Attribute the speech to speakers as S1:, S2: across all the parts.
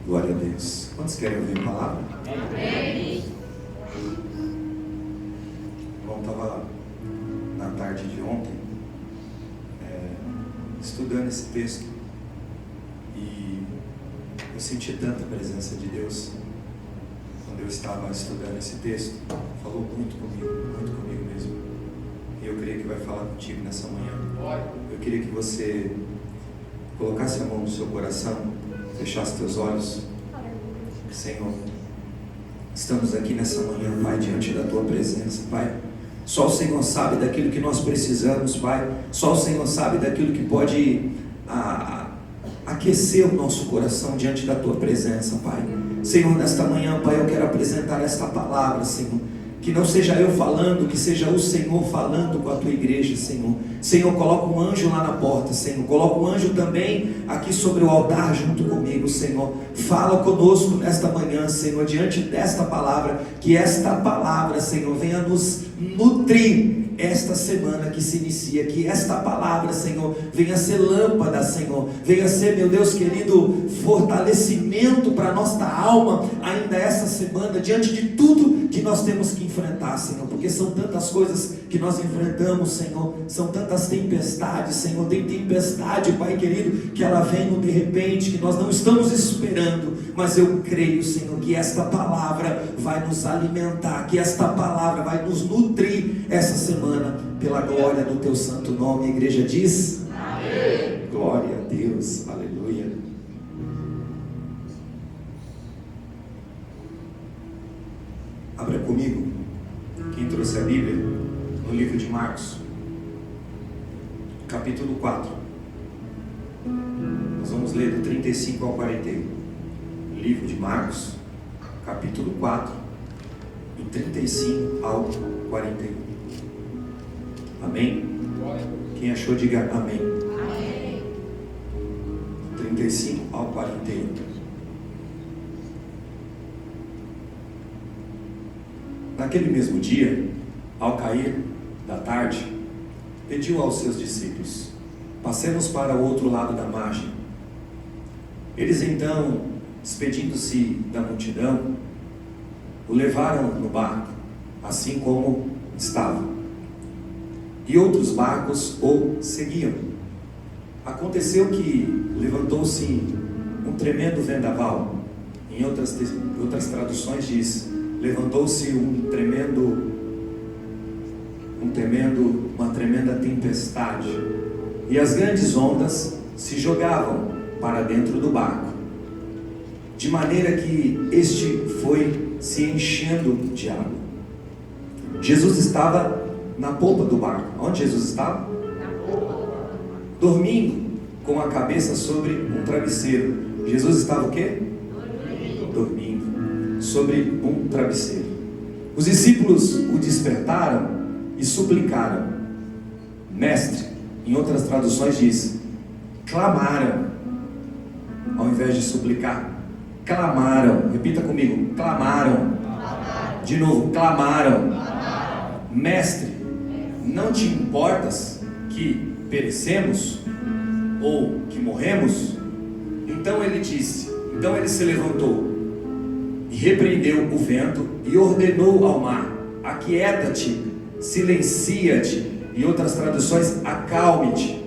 S1: Glória a Deus. Quantos querem ouvir a palavra?
S2: Amém.
S1: Bom, estava na tarde de ontem estudando esse texto e eu senti tanta presença de Deus quando eu estava estudando esse texto. Falou muito comigo mesmo. E eu creio que vai falar contigo nessa manhã. Eu queria que você colocasse a mão no seu coração, fechasse teus olhos. Senhor, estamos aqui nessa manhã, Pai, diante da Tua presença, Pai. Só o Senhor sabe daquilo que nós precisamos, Pai. Só o Senhor sabe daquilo que pode aquecer o nosso coração diante da Tua presença, Pai. Senhor, nesta manhã, Pai, eu quero apresentar esta palavra, Senhor. Que não seja eu falando, que seja o Senhor falando com a Tua igreja, Senhor. Senhor, coloca um anjo lá na porta, Senhor. Coloca um anjo também aqui sobre o altar junto comigo, Senhor. Fala conosco nesta manhã, Senhor, diante desta palavra. Que esta palavra, Senhor, venha nos nutrir esta semana que se inicia. Que esta palavra, Senhor, venha ser lâmpada, Senhor. Venha ser, meu Deus querido, fortalecimento para a nossa alma ainda esta semana, diante de tudo que nós temos que enfrentar, Senhor. Porque são tantas coisas que nós enfrentamos, Senhor. São tantas tempestades, Senhor. Tem tempestade, Pai querido, que ela vem de repente, que nós não estamos esperando. Mas eu creio, Senhor, que esta palavra vai nos alimentar, que esta palavra vai nos nutrir essa semana, pela glória do Teu santo nome. A igreja diz: amém. Glória a Deus, aleluia. Abra comigo, quem trouxe a Bíblia, no livro de Marcos, capítulo 4. Nós vamos ler do 35 ao 41. Livro de Marcos, capítulo 4, do 35 ao 41. Amém? Quem achou, diga amém.
S2: Amém.
S1: 35 ao 41. Naquele mesmo dia, ao cair da tarde, pediu aos seus discípulos: passemos para o outro lado da margem. Eles então, despedindo-se da multidão, o levaram no barco, assim como estava, e outros barcos o seguiam. Aconteceu que levantou-se um tremendo vendaval. Em outras traduções diz: levantou-se uma tremenda tempestade, e as grandes ondas se jogavam para dentro do barco, de maneira que este foi se enchendo de água. Jesus estava na polpa do barco. Onde Jesus estava?
S2: Na polpa do barco.
S1: Dormindo, com a cabeça sobre um travesseiro. Jesus estava o quê? Dormindo sobre um travesseiro. Os discípulos o despertaram e suplicaram. Mestre, em outras traduções diz, clamaram, ao invés de suplicar. Clamaram. Repita comigo: clamaram. De novo, clamaram. Mestre, não te importas que perecemos ou que morremos? Então ele se levantou e repreendeu o vento e ordenou ao mar: aquieta-te, silencia-te. Em outras traduções, acalme-te.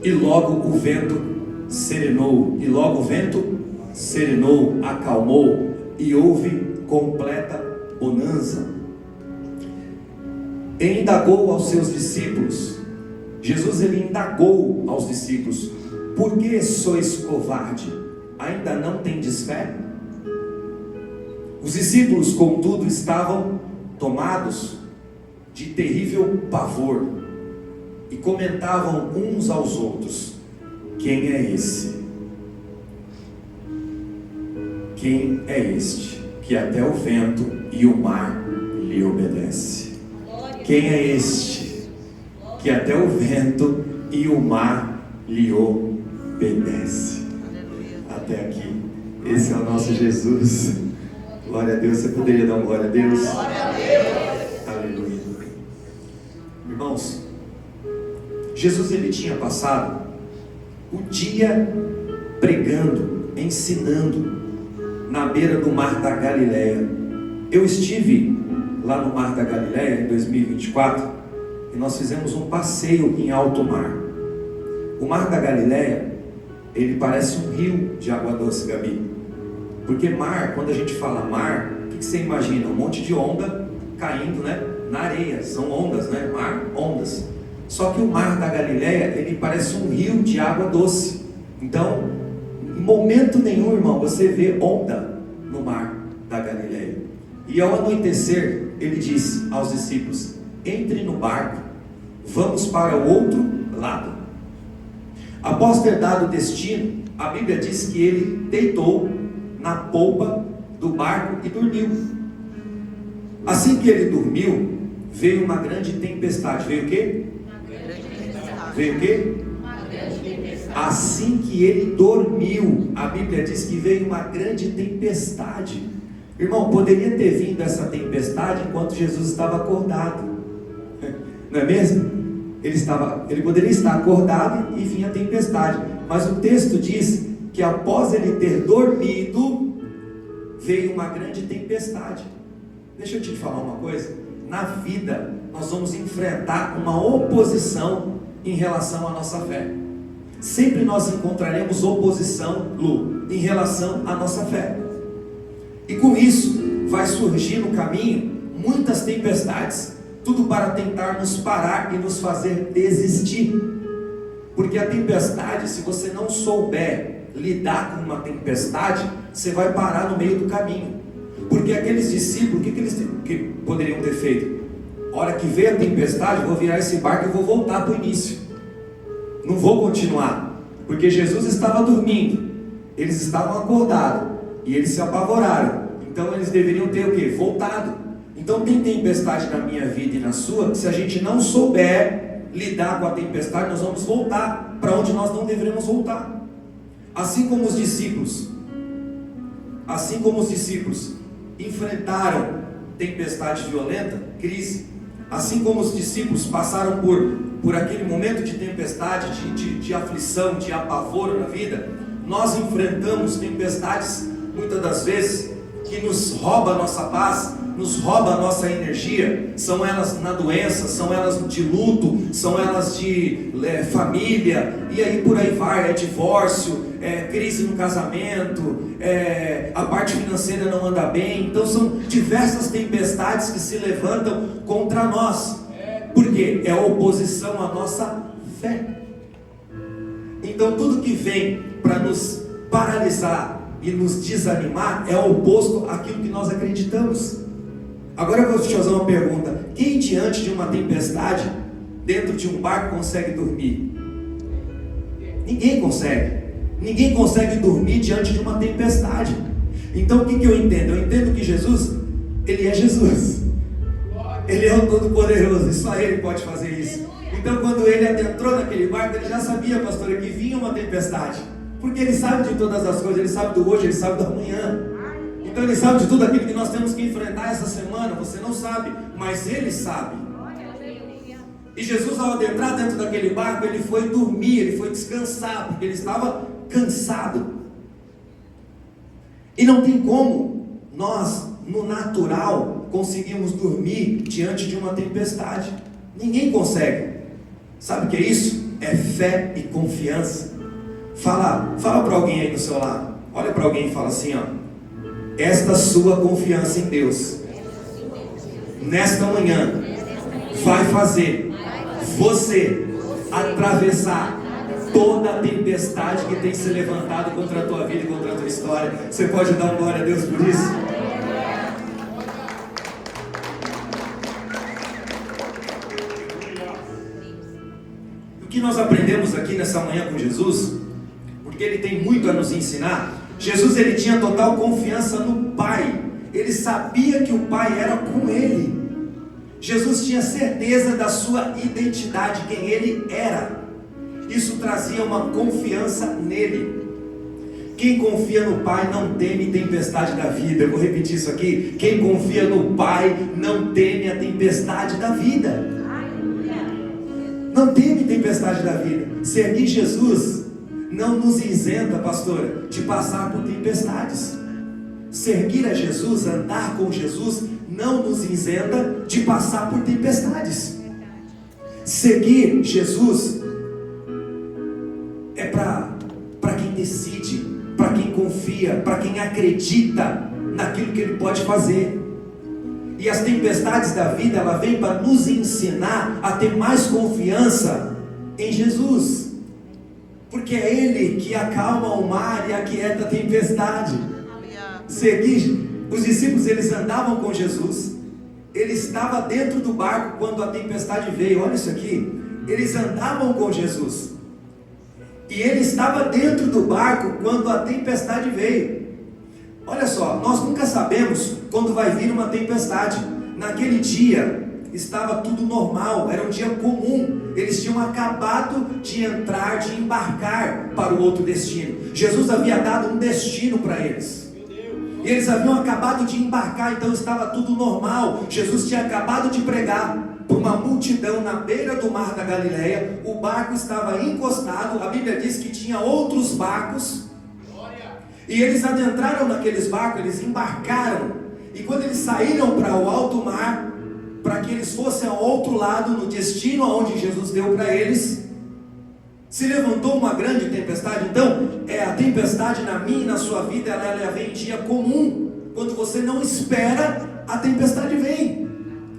S1: E logo o vento serenou, acalmou, e houve completa bonança. E indagou aos seus discípulos. Jesus indagou aos discípulos: por que sois covarde? Ainda não tendes fé? Os discípulos, contudo, estavam tomados de terrível pavor e comentavam uns aos outros: quem é esse? Quem é este que até o vento e o mar lhe obedece? Quem é este que até o vento e o mar lhe obedece? Até aqui. Esse é o nosso Jesus. Glória a Deus. Você poderia dar uma glória a Deus?
S2: Glória a Deus.
S1: Aleluia. Irmãos, Jesus ele tinha passado o dia pregando, ensinando, na beira do Mar da Galileia. Eu estive lá no Mar da Galileia em 2024 e nós fizemos um passeio em alto mar. O Mar da Galileia, ele parece um rio de água doce, Gabi. Porque mar, quando a gente fala mar, o que você imagina? Um monte de onda caindo, né, na areia. São ondas, né? Mar, ondas. Só que o Mar da Galileia, ele parece um rio de água doce. Então, em momento nenhum, irmão, você vê onda no Mar da Galileia. E ao anoitecer, ele disse aos discípulos: entre no barco, vamos para o outro lado. Após ter dado o destino, a Bíblia diz que ele deitou na polpa do barco e dormiu. Assim que ele dormiu, veio uma grande tempestade. Veio o quê? Veio o quê? Assim que ele dormiu, a Bíblia diz que veio uma grande tempestade. Irmão, poderia ter vindo essa tempestade enquanto Jesus estava acordado, não é mesmo? Ele poderia estar acordado e vinha a tempestade, mas o texto diz que após ele ter dormido, veio uma grande tempestade. Deixa eu te falar uma coisa: na vida nós vamos enfrentar uma oposição em relação à nossa fé. Sempre nós encontraremos oposição, Lu, em relação à nossa fé. E com isso vai surgir no caminho muitas tempestades, tudo para tentar nos parar e nos fazer desistir. Porque a tempestade, se você não souber lidar com uma tempestade, você vai parar no meio do caminho. Porque aqueles discípulos, o que eles poderiam ter feito? A hora que veio a tempestade, vou virar esse barco e vou voltar para o início, não vou continuar, porque Jesus estava dormindo, eles estavam acordados e eles se apavoraram. Então eles deveriam ter o quê? Voltado. Então tem tempestade na minha vida e na sua, que se a gente não souber lidar com a tempestade, nós vamos voltar para onde nós não deveríamos voltar. Assim como os discípulos enfrentaram tempestade violenta, crise, assim como os discípulos passaram por aquele momento de tempestade, de aflição, de apavoro na vida, nós enfrentamos tempestades, muitas das vezes, que nos rouba a nossa paz, nos rouba a nossa energia. São elas na doença, são elas de luto, são elas de família, e aí por aí vai, é divórcio, é crise no casamento, a parte financeira não anda bem. Então são diversas tempestades que se levantam contra nós. Por quê? É oposição à nossa fé. Então tudo que vem para nos paralisar e nos desanimar é oposto àquilo que nós acreditamos. Agora eu vou te fazer uma pergunta: quem diante de uma tempestade, dentro de um barco, consegue dormir? Ninguém consegue. Ninguém consegue dormir diante de uma tempestade. Então o que eu entendo? Eu entendo que Jesus, Ele é Jesus. Ele é o Todo-Poderoso, e só Ele pode fazer isso. Então quando Ele adentrou naquele barco, Ele já sabia, pastora, que vinha uma tempestade. Porque Ele sabe de todas as coisas, Ele sabe do hoje, Ele sabe do amanhã. Então Ele sabe de tudo aquilo que nós temos que enfrentar essa semana. Você não sabe, mas Ele sabe. E Jesus, ao adentrar dentro daquele barco, Ele foi dormir, Ele foi descansar, porque Ele estava cansado. E não tem como nós, no natural, conseguimos dormir diante de uma tempestade. Ninguém consegue. Sabe o que é isso? É fé e confiança. Fala para alguém aí do seu lado. Olha para alguém e fala assim, ó: esta sua confiança em Deus, nesta manhã, vai fazer você atravessar toda a tempestade que tem se levantado contra a tua vida e contra a tua história. Você pode dar uma glória a Deus por isso? O que nós aprendemos aqui nessa manhã com Jesus, porque Ele tem muito a nos ensinar. Jesus, Ele tinha total confiança no Pai. Ele sabia que o Pai era com Ele. Jesus tinha certeza da sua identidade, quem Ele era. Isso trazia uma confiança nele. Quem confia no Pai não teme tempestade da vida. Eu vou repetir isso aqui: quem confia no Pai não teme a tempestade da vida. Não teme tempestade da vida. Seguir Jesus não nos isenta, pastora, de passar por tempestades. Seguir a Jesus, andar com Jesus, não nos isenta de passar por tempestades. Seguir Jesus é para quem decide, para quem confia, para quem acredita naquilo que Ele pode fazer. E as tempestades da vida, ela vem para nos ensinar a ter mais confiança em Jesus, porque é Ele que acalma o mar e aquieta a tempestade. Seguir, os discípulos, eles andavam com Jesus, Ele estava dentro do barco quando a tempestade veio. Olha isso aqui, eles andavam com Jesus e Ele estava dentro do barco quando a tempestade veio. Olha só, nós nunca sabemos quando vai vir uma tempestade. Naquele dia estava tudo normal, era um dia comum. Eles tinham acabado de entrar, de embarcar para o outro destino. Jesus havia dado um destino para eles. E eles haviam acabado de embarcar, então estava tudo normal. Jesus tinha acabado de pregar para uma multidão na beira do mar da Galileia. O barco estava encostado. A Bíblia diz que tinha outros barcos. E eles adentraram naqueles barcos, eles embarcaram. E quando eles saíram para o alto mar, para que eles fossem ao outro lado, no destino aonde Jesus deu para eles, se levantou uma grande tempestade. Então, a tempestade na minha e na sua vida, ela vem em dia comum. Quando você não espera, a tempestade vem.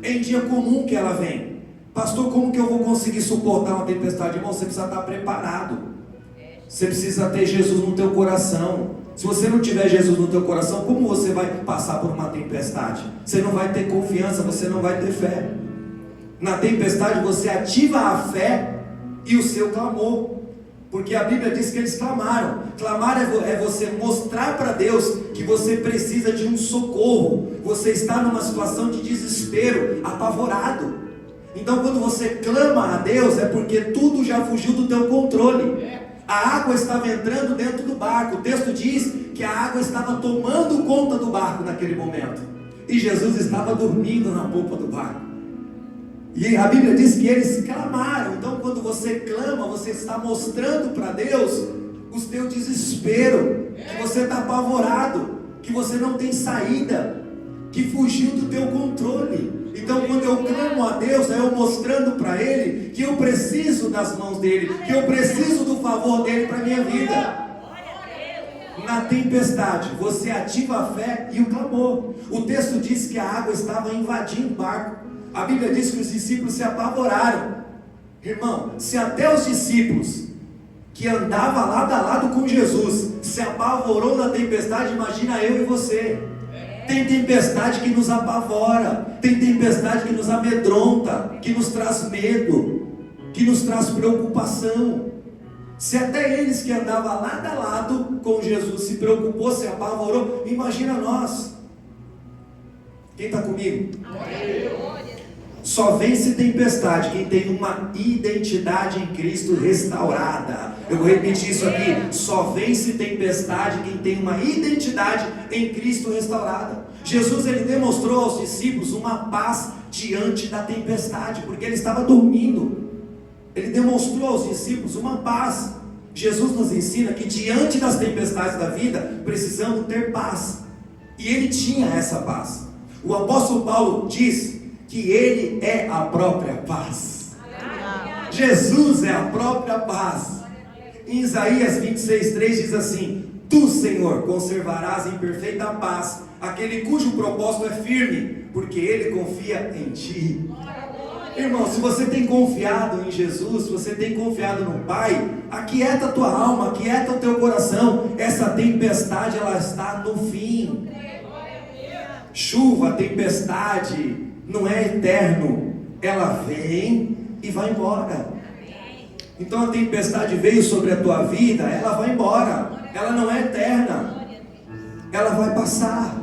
S1: É em dia comum que ela vem. Pastor, como que eu vou conseguir suportar uma tempestade? Irmão, você precisa estar preparado. Você precisa ter Jesus no teu coração. Se você não tiver Jesus no teu coração, como você vai passar por uma tempestade? Você não vai ter confiança, você não vai ter fé. Na tempestade você ativa a fé e o seu clamor, porque a Bíblia diz que eles clamaram. Clamar é você mostrar para Deus que você precisa de um socorro. Você está numa situação de desespero, apavorado. Então quando você clama a Deus, é porque tudo já fugiu do teu controle. A água estava entrando dentro do barco. O texto diz que a água estava tomando conta do barco naquele momento, e Jesus estava dormindo na polpa do barco. E a Bíblia diz que eles clamaram. Então quando você clama, você está mostrando para Deus o teu desespero, que você está apavorado, que você não tem saída, que fugiu do teu controle. Então quando eu clamo a Deus, é eu mostrando para Ele que eu preciso das mãos dEle, que eu preciso do favor dEle para a minha vida. Na tempestade, você ativa a fé e o clamor. O texto diz que a água estava invadindo o barco. A Bíblia diz que os discípulos se apavoraram. Irmão, se até os discípulos que andavam lado a lado com Jesus se apavorou na tempestade, imagina eu e você. Tem tempestade que nos apavora, tem tempestade que nos amedronta, que nos traz medo, que nos traz preocupação. Se até eles que andavam lado a lado com Jesus se preocupou, se apavorou, imagina nós. Quem está comigo? Só vence tempestade quem tem uma identidade em Cristo restaurada. Eu vou repetir isso aqui. Só vence tempestade quem tem uma identidade em Cristo restaurada. Jesus, ele demonstrou aos discípulos uma paz diante da tempestade, porque ele estava dormindo. Ele demonstrou aos discípulos uma paz. Jesus nos ensina que diante das tempestades da vida precisamos ter paz, e ele tinha essa paz. O apóstolo Paulo diz que Ele é a própria paz. Jesus é a própria paz. Em Isaías 26:3 diz assim: Tu, Senhor, conservarás em perfeita paz aquele cujo propósito é firme, porque ele confia em Ti. Irmão, se você tem confiado em Jesus, se você tem confiado no Pai, aquieta a tua alma, aquieta o teu coração. Essa tempestade, ela está no fim. Chuva, tempestade, não é eterno, ela vem e vai embora. Então a tempestade veio sobre a tua vida, ela vai embora, ela não é eterna, ela vai passar.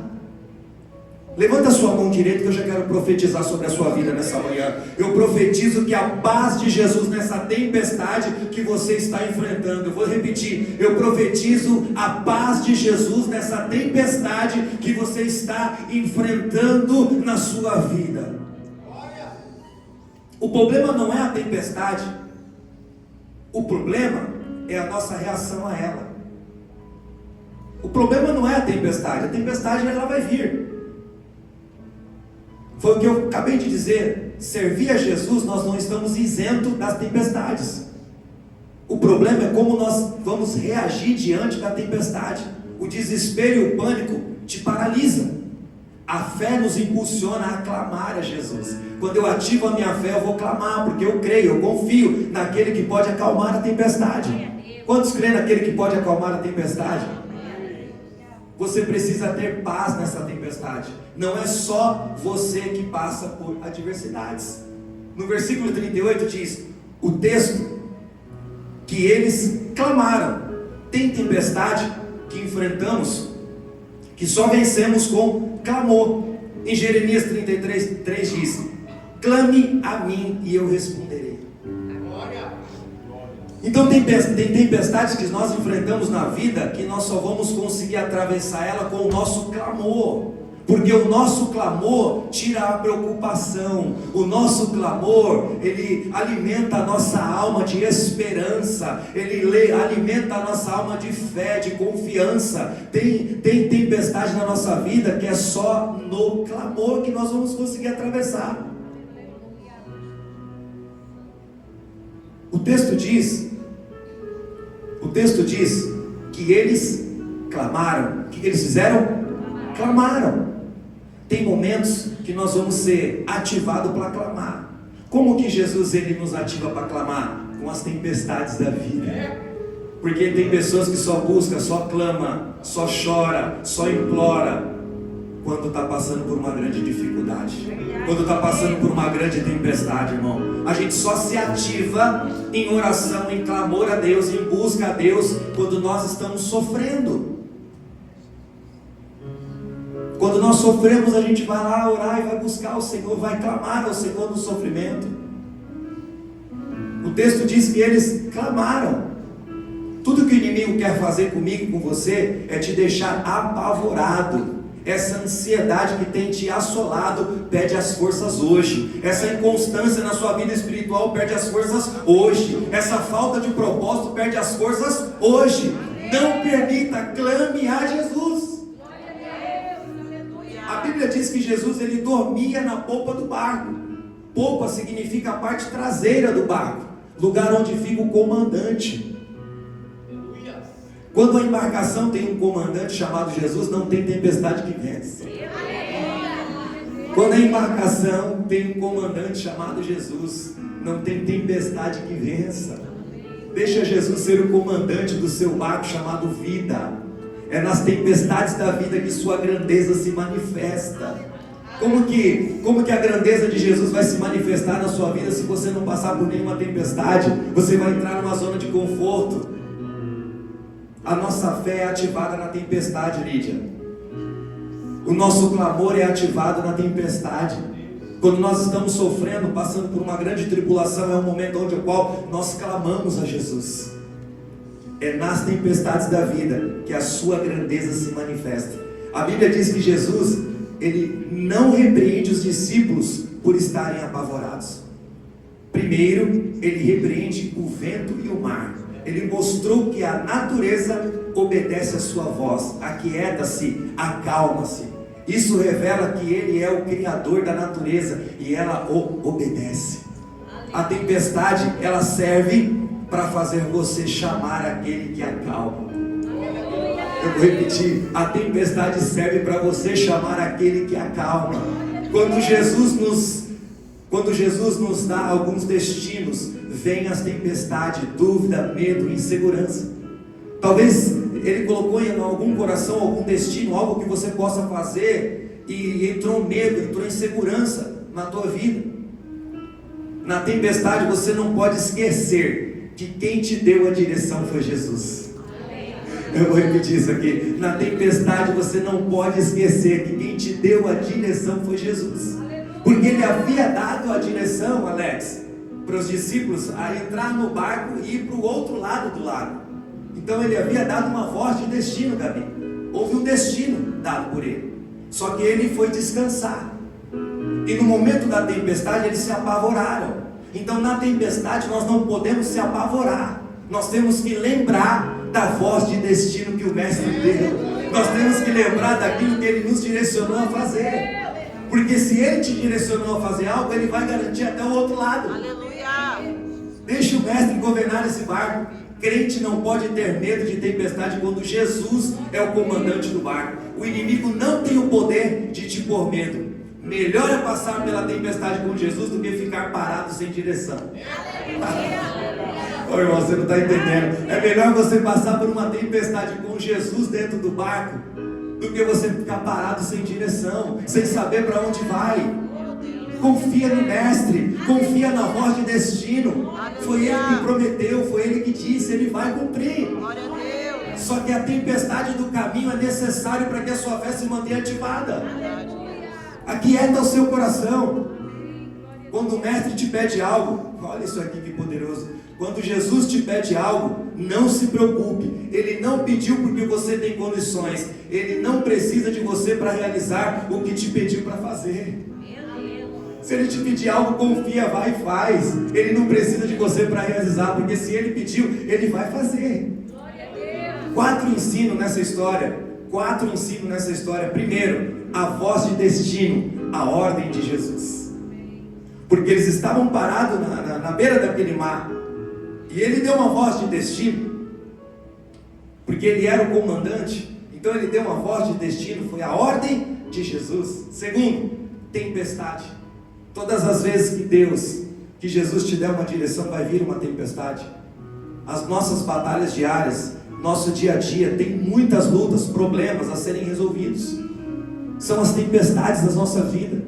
S1: Levanta a sua mão direita que eu já quero profetizar sobre a sua vida nessa manhã. Eu profetizo que a paz de Jesus nessa tempestade que você está enfrentando, eu vou repetir, eu profetizo a paz de Jesus nessa tempestade que você está enfrentando na sua vida. O problema não é a tempestade, o problema é a nossa reação a ela. O problema não é a tempestade ela vai vir. Foi o que eu acabei de dizer. Servir a Jesus, nós não estamos isentos das tempestades. O problema é como nós vamos reagir diante da tempestade. O desespero e o pânico te paralisam. A fé nos impulsiona a clamar a Jesus. Quando eu ativo a minha fé, eu vou clamar, porque eu creio, eu confio naquele que pode acalmar a tempestade. Quantos creem naquele que pode acalmar a tempestade? Você precisa ter paz nessa tempestade. Não é só você que passa por adversidades. No versículo 38 diz, o texto, que eles clamaram. Tem tempestade que enfrentamos, que só vencemos com clamor. Em Jeremias 33 diz, clame a mim e eu responderei. Então tem tempestades que nós enfrentamos na vida, que nós só vamos conseguir atravessar ela com o nosso clamor, porque o nosso clamor tira a preocupação. O nosso clamor, ele alimenta a nossa alma de esperança, ele alimenta a nossa alma de fé, de confiança. Tem tempestade na nossa vida que é só no clamor que nós vamos conseguir atravessar. O texto diz que eles clamaram. O que eles fizeram? Clamaram. Tem momentos que nós vamos ser ativados para clamar. Como que Jesus ele nos ativa para clamar? Com as tempestades da vida. Porque tem pessoas que só buscam, só clama, só chora, só implora quando está passando por uma grande dificuldade, quando está passando por uma grande tempestade, irmão. A gente só se ativa em oração, em clamor a Deus, em busca a Deus, quando nós estamos sofrendo. Quando nós sofremos, a gente vai lá orar e vai buscar o Senhor, vai clamar ao Senhor no sofrimento. O texto diz que eles clamaram. Tudo que o inimigo quer fazer comigo e com você é te deixar apavorado. Essa ansiedade que tem te assolado perde as forças hoje. Essa inconstância na sua vida espiritual perde as forças hoje. Essa falta de propósito perde as forças hoje. Não permita, clame a Jesus. A Bíblia diz que Jesus ele dormia na polpa do barco. Polpa significa a parte traseira do barco, lugar onde fica o comandante. Quando a embarcação tem um comandante chamado Jesus, não tem tempestade que vence. Quando a embarcação tem um comandante chamado Jesus, não tem tempestade que vença. Deixa Jesus ser o comandante do seu barco chamado vida. É nas tempestades da vida que sua grandeza se manifesta. Como que a grandeza de Jesus vai se manifestar na sua vida se você não passar por nenhuma tempestade? Você vai entrar numa zona de conforto. A nossa fé é ativada na tempestade, Lídia. O nosso clamor é ativado na tempestade. Quando nós estamos sofrendo, passando por uma grande tribulação, é um momento onde o qual nós clamamos a Jesus. É nas tempestades da vida que a sua grandeza se manifesta. A Bíblia diz que Jesus, ele não repreende os discípulos por estarem apavorados. Primeiro, ele repreende o vento e o mar. Ele mostrou que a natureza obedece à sua voz. Aquieta-se, acalma-se. Isso revela que ele é o criador da natureza e ela o obedece. A tempestade, ela serve para fazer você chamar aquele que acalma. Eu vou repetir, a tempestade serve para você chamar aquele que acalma. Quando Jesus nos dá alguns destinos, vem as tempestades, dúvida, medo, insegurança. Talvez ele colocou em algum coração algum destino, algo que você possa fazer, e entrou medo, entrou insegurança na tua vida. Na tempestade você não pode esquecer que quem te deu a direção foi Jesus. Eu vou repetir isso aqui. Na tempestade você não pode esquecer que quem te deu a direção foi Jesus. Porque ele havia dado a direção, Alex, para os discípulos a entrar no barco e ir para o outro lado do lago. Então ele havia dado uma voz de destino, Gabi. Houve um destino dado por ele. Só que ele foi descansar. E no momento da tempestade eles se apavoraram. Então na tempestade nós não podemos se apavorar. Nós temos que lembrar da voz de destino que o Mestre deu. Nós temos que lembrar daquilo que Ele nos direcionou a fazer. Porque se Ele te direcionou a fazer algo, Ele vai garantir até o outro lado.
S3: Aleluia.
S1: Deixa o Mestre governar esse barco. Crente não pode ter medo de tempestade quando Jesus é o comandante do barco. O inimigo não tem o poder de te pôr medo. Melhor é passar pela tempestade com Jesus do que ficar parado sem direção. Ô irmão, você não está entendendo. É melhor você passar por uma tempestade com Jesus dentro do barco do que você ficar parado sem direção, sem saber para onde vai. Confia no Mestre, confia na voz de destino. Foi Ele que prometeu, foi Ele que disse, Ele vai cumprir.
S3: Glória a Deus.
S1: Só que a tempestade do caminho é necessário para que a sua fé se mantenha ativada. Aquieta o seu coração. Quando o Mestre te pede algo, olha isso aqui que poderoso. Quando Jesus te pede algo, não se preocupe. Ele não pediu porque você tem condições. Ele não precisa de você para realizar o que te pediu para fazer. Se Ele te pedir algo, confia, vai e faz. Ele não precisa de você para realizar, porque se Ele pediu, Ele vai fazer. 4 ensinos nessa história. Primeiro, a voz de destino, a ordem de Jesus. Porque eles estavam parados na beira daquele mar. E Ele deu uma voz de destino. Porque Ele era o comandante. Então Ele deu uma voz de destino, foi a ordem de Jesus. Segundo, tempestade. Todas as vezes que Jesus te der uma direção, vai vir uma tempestade. As nossas batalhas diárias, nosso dia a dia, tem muitas lutas, problemas a serem resolvidos. São as tempestades da nossa vida.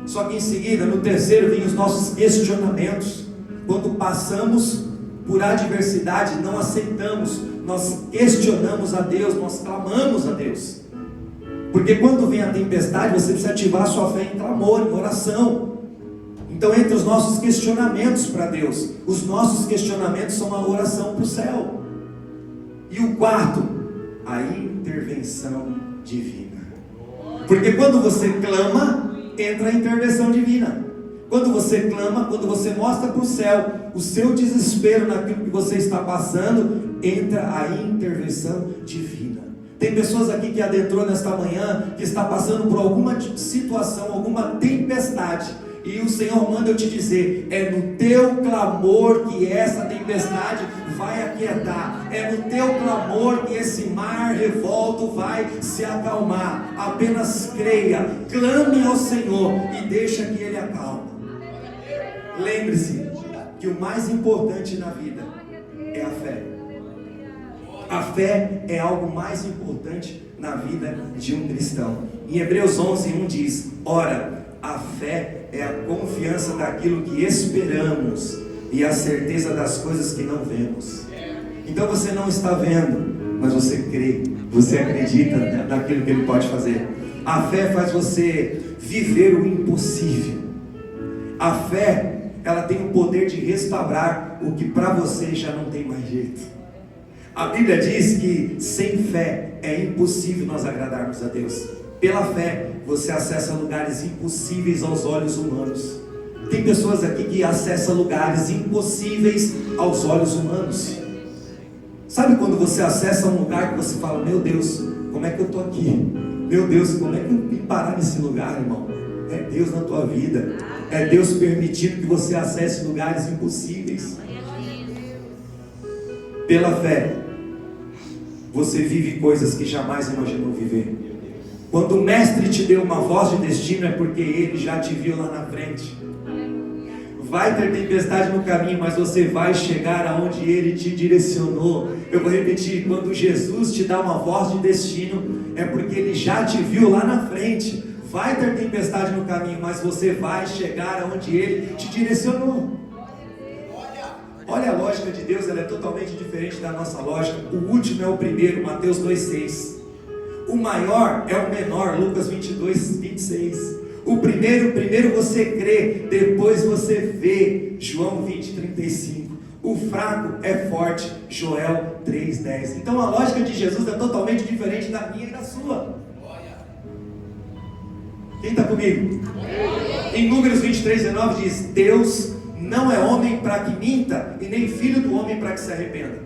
S1: Só que em seguida, no terceiro, vem os nossos questionamentos. Quando passamos por adversidade, não aceitamos, nós questionamos a Deus, nós clamamos a Deus. Porque quando vem a tempestade, você precisa ativar a sua fé em clamor, em oração. Então, entre os nossos questionamentos para Deus, os nossos questionamentos são a oração para o céu. E o quarto, a intervenção divina. Porque quando você clama, entra a intervenção divina. Quando você clama, quando você mostra para o céu o seu desespero naquilo que você está passando, entra a intervenção divina. Tem pessoas aqui que adentrou nesta manhã, que está passando por alguma situação, alguma tempestade, e o Senhor manda eu te dizer, é no teu clamor que essa tempestade vai aquietar, é no teu clamor que esse mar revolto vai se acalmar. Apenas creia, clame ao Senhor e deixa que Ele acalme. Lembre-se que o mais importante na vida é a fé. A fé é algo mais importante na vida de um cristão. Em Hebreus 11:1 diz, ora, a fé é a confiança daquilo que esperamos e a certeza das coisas que não vemos. Então você não está vendo, mas você crê, você acredita naquilo que Ele pode fazer. A fé faz você viver o impossível. A fé, ela tem o poder de restaurar o que para você já não tem mais jeito. A Bíblia diz que sem fé é impossível nós agradarmos a Deus. Pela fé, você acessa lugares impossíveis aos olhos humanos. Tem pessoas aqui que acessam lugares impossíveis aos olhos humanos. Sabe quando você acessa um lugar que você fala, meu Deus, como é que eu estou aqui? Meu Deus, como é que eu vim parar nesse lugar, irmão? É Deus na tua vida. É Deus permitindo que você acesse lugares impossíveis. Pela fé, você vive coisas que jamais imaginou viver. Quando o Mestre te deu uma voz de destino, é porque Ele já te viu lá na frente. Vai ter tempestade no caminho, mas você vai chegar aonde Ele te direcionou. Eu vou repetir, quando Jesus te dá uma voz de destino, é porque Ele já te viu lá na frente. Vai ter tempestade no caminho, mas você vai chegar aonde Ele te direcionou. Olha a lógica de Deus, ela é totalmente diferente da nossa lógica. O último é o primeiro, Mateus 2,6. O maior é o menor, Lucas 22:26. O primeiro você crê, depois você vê, João 20:35. O fraco é forte, Joel 3:10. Então a lógica de Jesus é totalmente diferente da minha e da sua. Quem está comigo? Em Números 23:19 diz, Deus não é homem para que minta, e nem filho do homem para que se arrependa.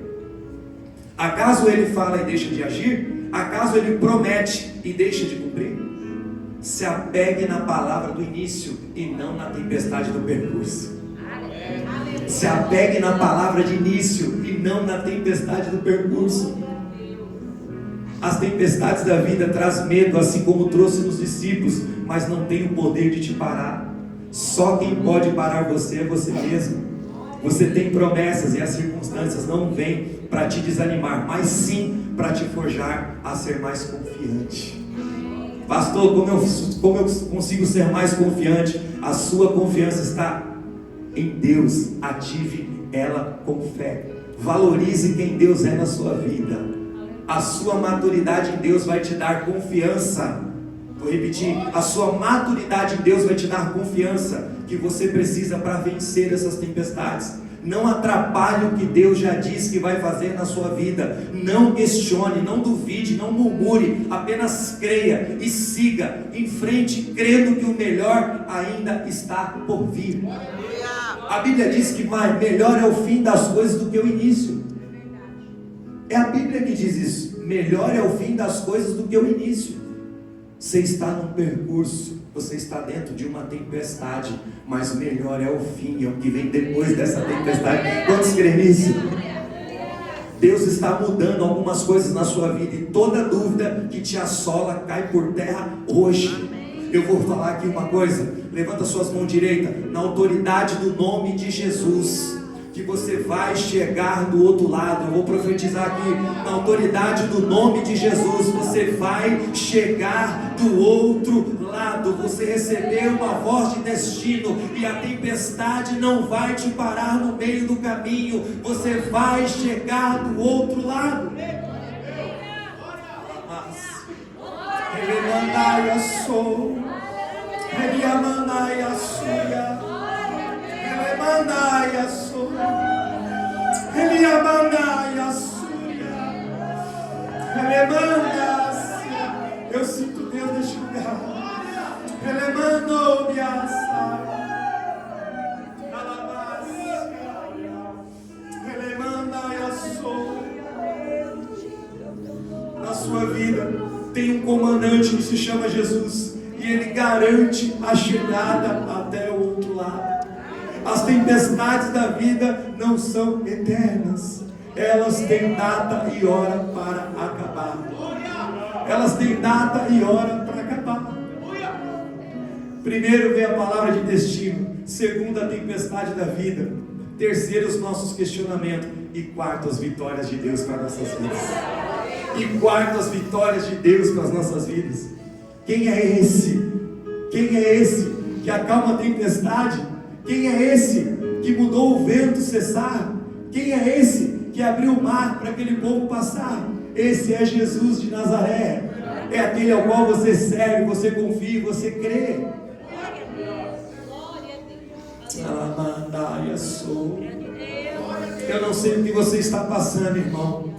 S1: Acaso ele fala e deixa de agir? Acaso ele promete e deixa de cumprir? Se apegue na palavra do início e não na tempestade do percurso. Se apegue na palavra de início e não na tempestade do percurso. As tempestades da vida trazem medo, assim como trouxe nos discípulos, mas não tem o poder de te parar. Só quem pode parar você é você mesmo. Você tem promessas e as circunstâncias não vêm para te desanimar, mas sim para te forjar a ser mais confiante. Pastor, como eu consigo ser mais confiante? A sua confiança está em Deus. Ative ela com fé. Valorize quem Deus é na sua vida. A sua maturidade em Deus vai te dar confiança. Vou repetir, a sua maturidade em Deus vai te dar confiança que você precisa para vencer essas tempestades. Não atrapalhe o que Deus já disse que vai fazer na sua vida. Não questione, não duvide, não murmure. Apenas creia e siga em frente, crendo que o melhor ainda está por vir. A Bíblia diz que melhor é o fim das coisas do que o início. É a Bíblia que diz isso. Melhor é o fim das coisas do que o início. Você está num percurso, você está dentro de uma tempestade, mas melhor é o fim, é o que vem depois dessa tempestade. Quantos creem nisso? Deus está mudando algumas coisas na sua vida e toda dúvida que te assola cai por terra hoje. Eu vou falar aqui uma coisa, levanta suas mãos direitas, na autoridade do nome de Jesus, que você vai chegar do outro lado. Eu vou profetizar aqui, na autoridade do nome de Jesus, você vai chegar do outro lado. Você recebeu uma voz de destino e a tempestade não vai te parar no meio do caminho. Você vai chegar do outro lado. Eu sinto Deus neste lugar. Na sua vida tem um comandante que se chama Jesus, e ele garante a chegada até o outro lado. As tempestades da vida não são eternas, elas têm data e hora para acabar. Elas têm data e hora para acabar. Primeiro vem a palavra de destino, segundo a tempestade da vida, terceiro os nossos questionamentos, e quarto as vitórias de Deus para nossas vidas. E quarto as vitórias de Deus para as nossas vidas. Quem é esse? Quem é esse que acalma a tempestade? Quem é esse que mudou o vento cessar? Quem é esse que abriu o mar para aquele povo passar? Esse é Jesus de Nazaré. É aquele ao qual você serve, você confia, você crê. Eu não sei o que você está passando, irmão.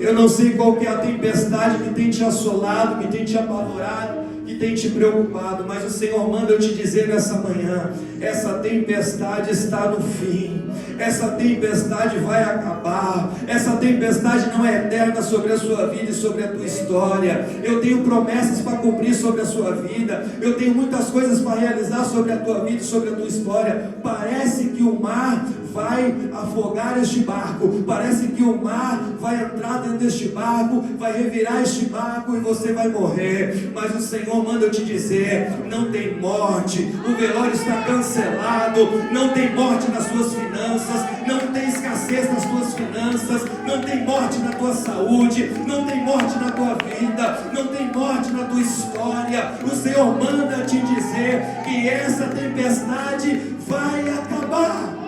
S1: Eu não sei qual que é a tempestade que tem te assolado, que tem te apavorado, que tem te preocupado, mas o Senhor manda eu te dizer nessa manhã: essa tempestade está no fim, essa tempestade vai acabar, essa tempestade não é eterna sobre a sua vida e sobre a tua história. Eu tenho promessas para cumprir sobre a sua vida, eu tenho muitas coisas para realizar sobre a tua vida e sobre a tua história. Parece que o mar vai afogar este barco, parece que o mar vai entrar dentro deste barco, vai revirar este barco e você vai morrer, mas o Senhor manda eu te dizer: não tem morte, o velório está cancelado, não tem morte nas suas finanças, não tem escassez nas tuas finanças, não tem morte na tua saúde, não tem morte na tua vida, não tem morte na tua história. O Senhor manda te dizer que essa tempestade vai acabar.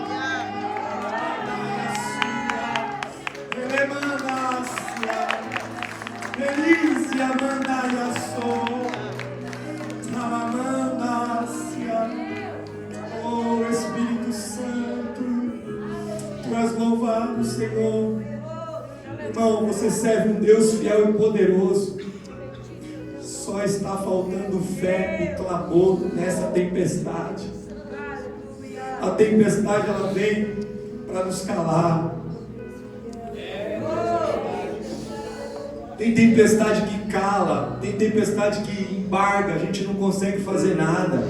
S1: Oh Espírito Santo, Tu és louvado, Senhor. Irmão, você serve um Deus fiel e poderoso. Só está faltando fé e clamor nessa tempestade. A tempestade ela vem para nos calar. Tem tempestade que cala, tem tempestade que embarga, a gente não consegue fazer nada.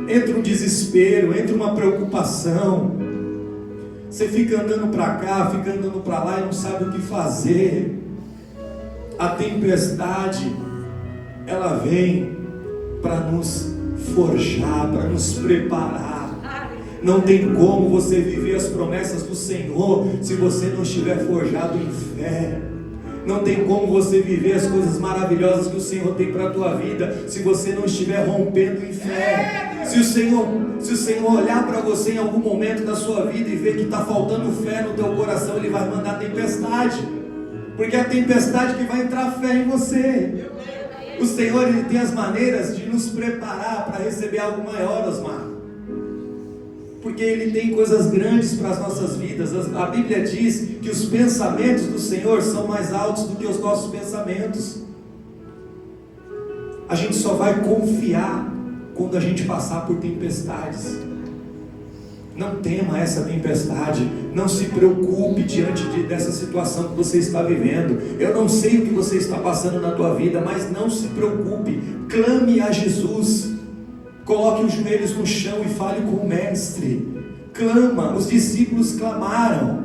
S1: Entra um desespero, entra uma preocupação. Você fica andando para cá, fica andando para lá e não sabe o que fazer. A tempestade, ela vem para nos forjar, para nos preparar. Não tem como você viver as promessas do Senhor se você não estiver forjado em fé. Não tem como você viver as coisas maravilhosas que o Senhor tem para a tua vida se você não estiver rompendo em fé. Se o Senhor olhar para você em algum momento da sua vida e ver que está faltando fé no teu coração, Ele vai mandar tempestade, porque é a tempestade que vai entrar fé em você. O Senhor, Ele tem as maneiras de nos preparar para receber algo maior, Osmar, porque Ele tem coisas grandes para as nossas vidas. A Bíblia diz que os pensamentos do Senhor são mais altos do que os nossos pensamentos. A gente só vai confiar quando a gente passar por tempestades. Não tema essa tempestade, não se preocupe diante dessa situação que você está vivendo. Eu não sei o que você está passando na tua vida, mas não se preocupe, clame a Jesus. Coloque os joelhos no chão e fale com o Mestre. Clama, os discípulos clamaram.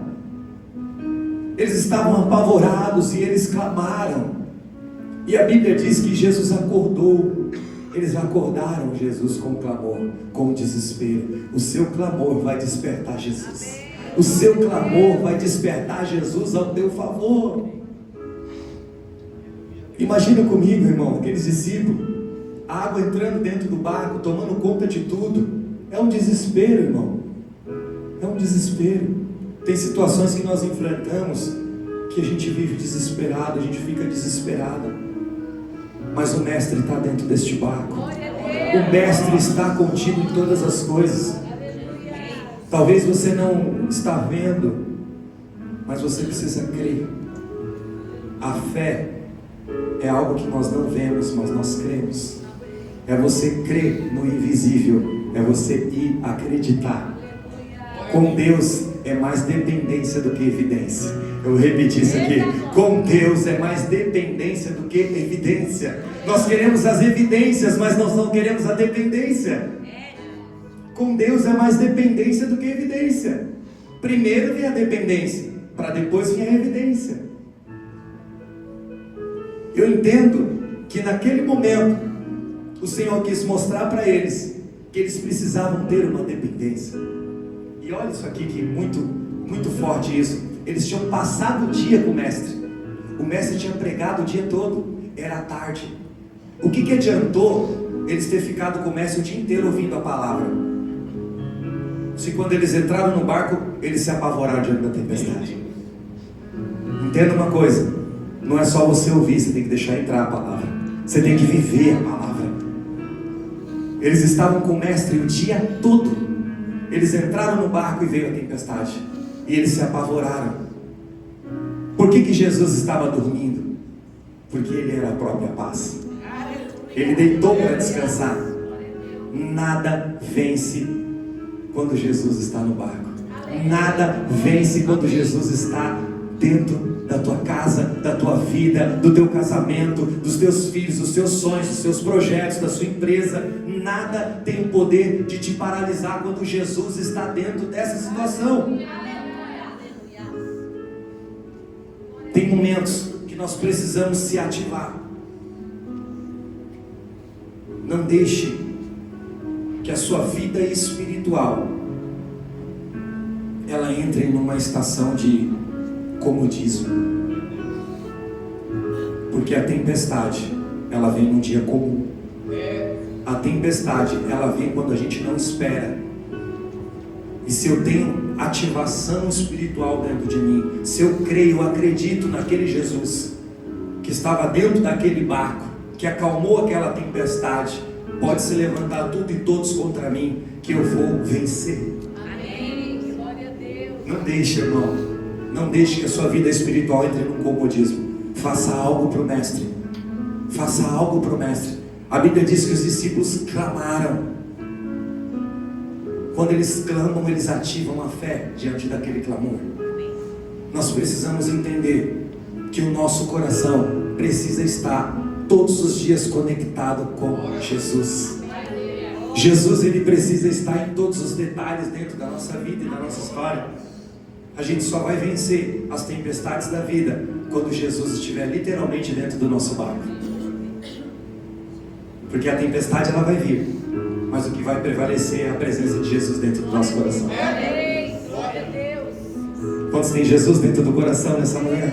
S1: Eles estavam apavorados e eles clamaram. E a Bíblia diz que Jesus acordou. Eles acordaram Jesus com clamor, com desespero. O seu clamor vai despertar Jesus. O seu clamor vai despertar Jesus ao teu favor. Imagina comigo, irmão, aqueles discípulos, a água entrando dentro do barco, tomando conta de tudo. É um desespero, irmão. É um desespero. Tem situações que nós enfrentamos que a gente vive desesperado, a gente fica desesperado. Mas o Mestre está dentro deste barco. O Mestre está contigo em todas as coisas. Talvez você não está vendo, mas você precisa crer. A fé é algo que nós não vemos, mas nós cremos. É você crer no invisível, é você ir acreditar. Com Deus é mais dependência do que evidência. Eu vou repetir isso aqui. Com Deus é mais dependência do que evidência. Nós queremos as evidências, mas nós não queremos a dependência. Com Deus é mais dependência do que evidência. Primeiro vem a dependência, para depois vir a evidência. Eu entendo que naquele momento o Senhor quis mostrar para eles que eles precisavam ter uma dependência. E olha isso aqui, que muito, muito forte isso. Eles tinham passado o dia com o Mestre. O Mestre tinha pregado o dia todo. Era tarde. O que adiantou eles ter ficado com o Mestre o dia inteiro ouvindo a palavra? Se quando eles entraram no barco, eles se apavoraram diante da tempestade. Entenda uma coisa. Não é só você ouvir, você tem que deixar entrar a palavra. Você tem que viver a palavra. Eles estavam com o Mestre o dia todo. Eles entraram no barco e veio a tempestade. E eles se apavoraram. Por que Jesus estava dormindo? Porque Ele era a própria paz. Ele deitou para descansar. Nada vence quando Jesus está no barco. Nada vence quando Jesus está dentro da tua casa, da tua vida, do teu casamento, dos teus filhos, dos teus sonhos, dos teus projetos, da sua empresa. Nada tem o poder de te paralisar quando Jesus está dentro dessa situação. Tem momentos que nós precisamos se ativar. Não deixe que a sua vida espiritual ela entre numa estação de comodismo, porque a tempestade ela vem num dia comum. A tempestade ela vem quando a gente não espera. E se eu tenho ativação espiritual dentro de mim, se eu creio, eu acredito naquele Jesus que estava dentro daquele barco, que acalmou aquela tempestade, pode se levantar tudo e todos contra mim, que eu vou vencer.
S2: Amém. Glória a Deus.
S1: Não deixe, irmão, não deixe que a sua vida espiritual entre num comodismo. Faça algo para o Mestre. Faça algo para o Mestre. A Bíblia diz que os discípulos clamaram. Quando eles clamam, eles ativam a fé diante daquele clamor. Nós precisamos entender que o nosso coração precisa estar todos os dias conectado com Jesus. Jesus, ele precisa estar em todos os detalhes dentro da nossa vida e da nossa história. A gente só vai vencer as tempestades da vida quando Jesus estiver literalmente dentro do nosso barco. Porque a tempestade ela vai vir, mas o que vai prevalecer é a presença de Jesus dentro do nosso coração.
S2: Glória a Deus.
S1: Quantos tem Jesus dentro do coração nessa manhã?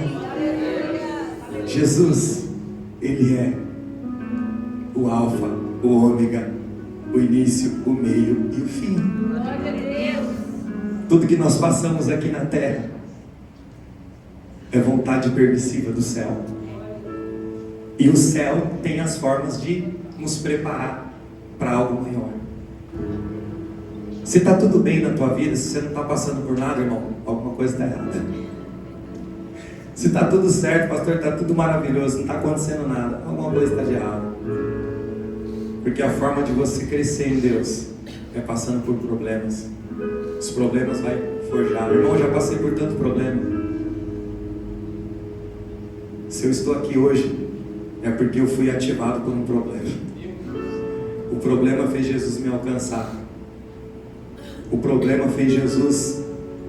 S1: Jesus, ele é o alfa, o ômega, o início, o meio e o fim.
S2: Glória a Deus.
S1: Tudo que nós passamos aqui na terra é vontade permissiva do céu. E o céu tem as formas de nos preparar para algo maior. Se está tudo bem na tua vida, se você não está passando por nada, irmão, alguma coisa está errada. Se está tudo certo, pastor, está tudo maravilhoso, não está acontecendo nada, alguma coisa está de errado. Porque a forma de você crescer em Deus é passando por problemas. Os problemas vai forjar. Irmão, eu já passei por tanto problema. Se eu estou aqui hoje, é porque eu fui ativado por um problema. O problema fez Jesus me alcançar. O problema fez Jesus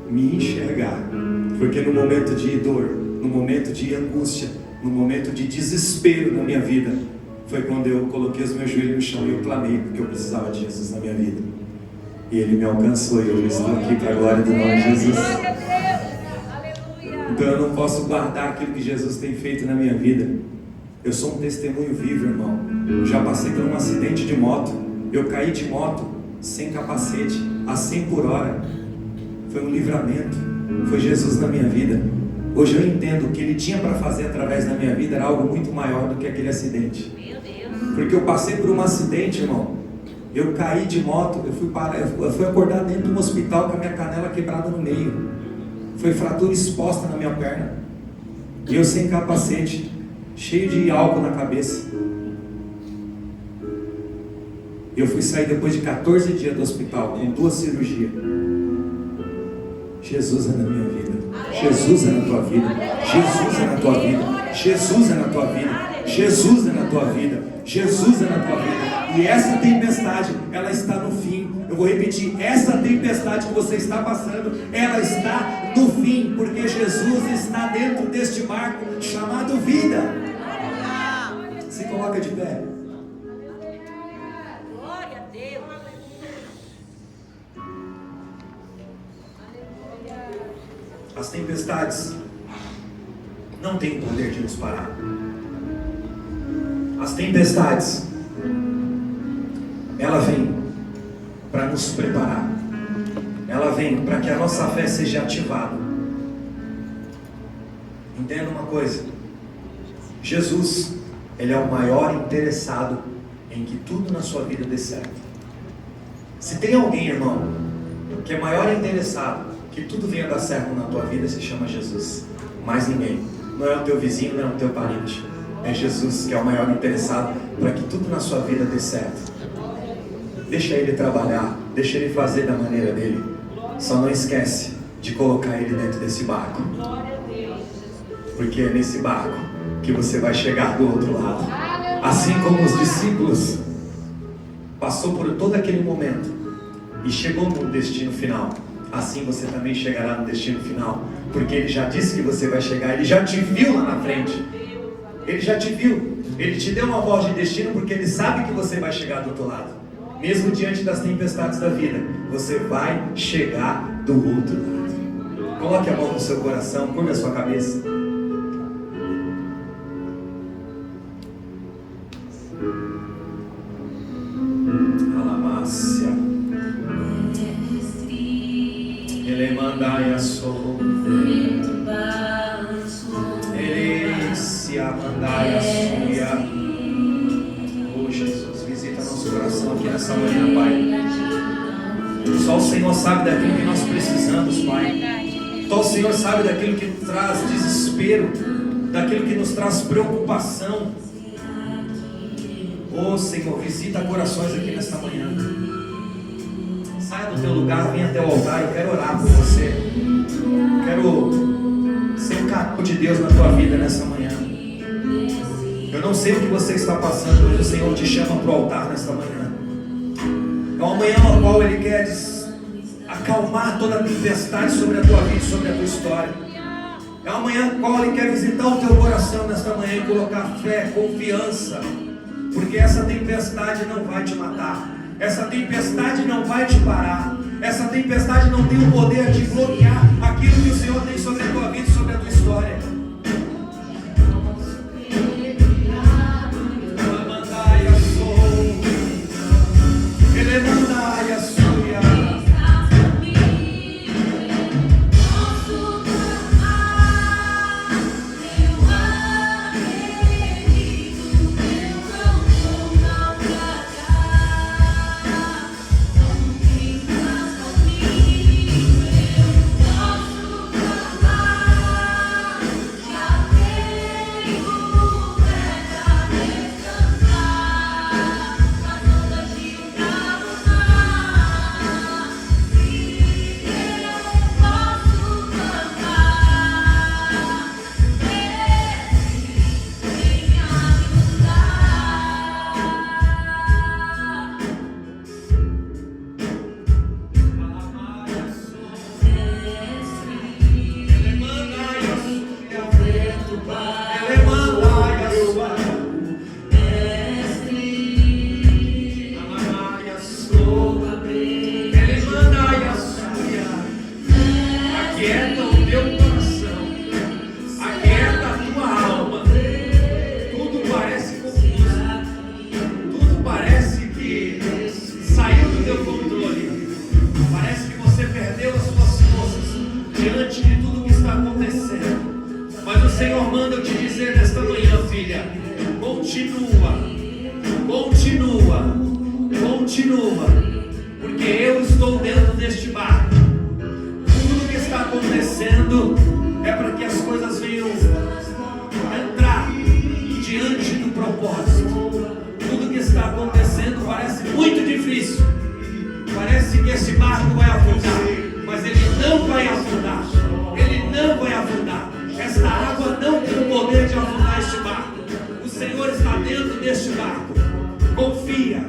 S1: me enxergar. Porque no momento de dor, no momento de angústia, no momento de desespero na minha vida, foi quando eu coloquei os meus joelhos no chão e eu clamei, porque eu precisava de Jesus na minha vida. E Ele me alcançou e eu estou aqui para a glória do nome de Jesus.
S2: Glória a Deus. Aleluia.
S1: Então eu não posso guardar aquilo que Jesus tem feito na minha vida. Eu sou um testemunho vivo, irmão. Eu já passei por um acidente de moto. Eu caí de moto sem capacete, a 100 por hora. Foi um livramento. Foi Jesus na minha vida. Hoje eu entendo que Ele tinha para fazer através da minha vida era algo muito maior do que aquele acidente.
S2: Meu Deus.
S1: Porque eu passei por um acidente, irmão. Eu caí de moto, eu fui acordar dentro de um hospital com a minha canela quebrada no meio. Foi fratura exposta na minha perna. E eu sem capacete, cheio de álcool na cabeça. Eu fui sair depois de 14 dias do hospital, com 2 cirurgias. Jesus é na minha vida. Jesus é na tua vida. Jesus é na tua vida. Jesus é na tua vida. Jesus é na tua vida. Jesus é na tua vida. E essa tempestade, ela está no fim. Eu vou repetir, essa tempestade que você está passando, ela está no fim, porque Jesus está dentro deste barco chamado vida. Se coloca de pé.
S2: Glória a Deus.
S1: As tempestades não têm o poder de nos parar. As tempestades, ela vem para nos preparar. Ela vem para que a nossa fé seja ativada. Entenda uma coisa: Jesus, Ele é o maior interessado em que tudo na sua vida dê certo. Se tem alguém, irmão, que é maior interessado que tudo venha dar certo na tua vida, se chama Jesus. Mais ninguém. Não é o teu vizinho, não é o teu parente. É Jesus que é o maior interessado para que tudo na sua vida dê certo. Deixa Ele trabalhar, deixa Ele fazer da maneira dele. Só não esquece de colocar Ele dentro desse barco. Porque é nesse barco que você vai chegar do outro lado. Assim como os discípulos passou por todo aquele momento e chegou no destino final, assim você também chegará no destino final. Porque Ele já disse que você vai chegar. Ele já te viu lá na frente. Ele já te viu. Ele te deu uma voz de destino porque Ele sabe que você vai chegar do outro lado. Mesmo diante das tempestades da vida, você vai chegar do outro lado. Coloque a mão no seu coração, curva a sua cabeça. Alamácia. Ele mandai a sol. Ele se amandai a suia. Oh Jesus, visita nosso coração aqui nessa manhã, Pai. Só o Senhor sabe daquilo que nós precisamos, Pai. Só o Senhor sabe daquilo que traz desespero, daquilo que nos traz preocupação. Oh Senhor, visita corações aqui nesta manhã. Saia do teu lugar, venha até o altar. Eu quero orar por você. Quero ser um canal de Deus na tua vida nessa manhã. Eu não sei o que você está passando, mas o Senhor te chama para o altar nesta manhã. É uma manhã na qual Ele quer acalmar toda a tempestade sobre a tua vida, sobre a tua história. É uma manhã na qual Ele quer visitar o teu coração nesta manhã e colocar fé, confiança, porque essa tempestade não vai te matar, essa tempestade não vai te parar, essa tempestade não tem o poder de bloquear aquilo que o Senhor tem sobre a tua vida e sobre a tua história. Ele manda a sua. Continua, porque eu estou dentro deste barco. Tudo que está acontecendo é para que as coisas venham entrar diante do propósito. Tudo que está acontecendo parece muito difícil, parece que esse barco vai afundar, mas ele não vai afundar, ele não vai afundar. Esta água não tem o poder de afundar este barco. O Senhor está dentro deste barco. Confia,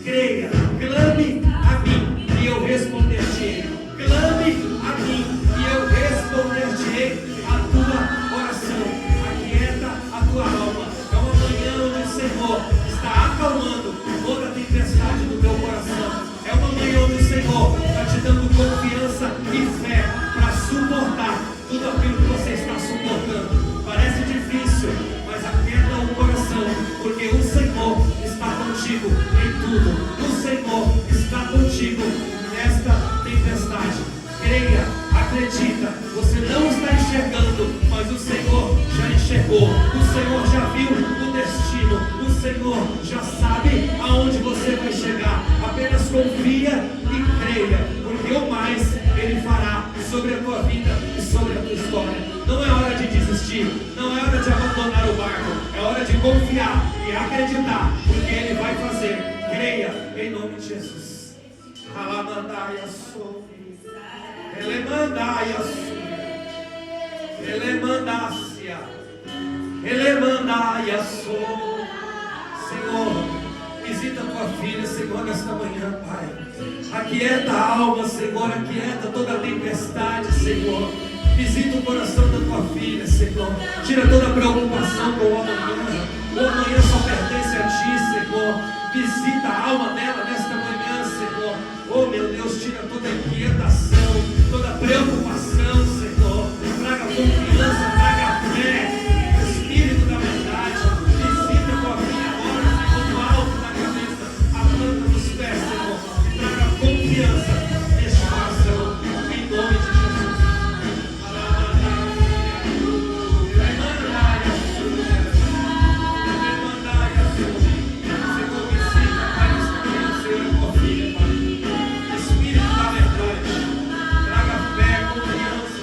S1: creia, clame a mim e eu responder-te-ei. Clame a mim e eu responder-te-ei a tua oração. Aquieta a tua alma. É uma manhã onde o Senhor está acalmando toda a tempestade do teu coração. É uma manhã onde o Senhor está te dando confiança e fé para suportar tudo aquilo que você está suportando. Parece difícil, mas aquieta o coração, porque o Senhor está contigo em tudo. O Senhor está contigo nesta tempestade. Creia, acredita. Você não está enxergando, mas o Senhor já enxergou. O Senhor já viu o destino. O Senhor já sabe aonde você vai chegar. Apenas confia e creia, porque o mais Ele fará sobre a tua vida e sobre a tua história. Não é hora de desistir, não é hora de abandonar o barco, é hora de confiar e acreditar, porque Ele vai fazer. Creia em nome de Jesus. Alamandai a sua, Elemandai a sua, Elemandácia, Elemandai a sua. Senhor, visita a tua filha, Senhor, nesta manhã, Pai. Aquieta a alma, Senhor, aquieta toda a tempestade, Senhor. Visita o coração da tua filha, Senhor. Tira toda a preocupação com o amanhã. O amanhã só pertence a ti, Senhor. Visita a alma dela nesta manhã, Senhor. Oh, meu Deus, tira toda a inquietação, toda a preocupação, Senhor. Traga confiança, traga fé. Espírito da verdade. Visita a tua filha agora, Senhor, do alto da cabeça, a planta dos pés, Senhor. Traga confiança neste coração, em nome de Jesus. Espírito da verdade, traga fé, confiança,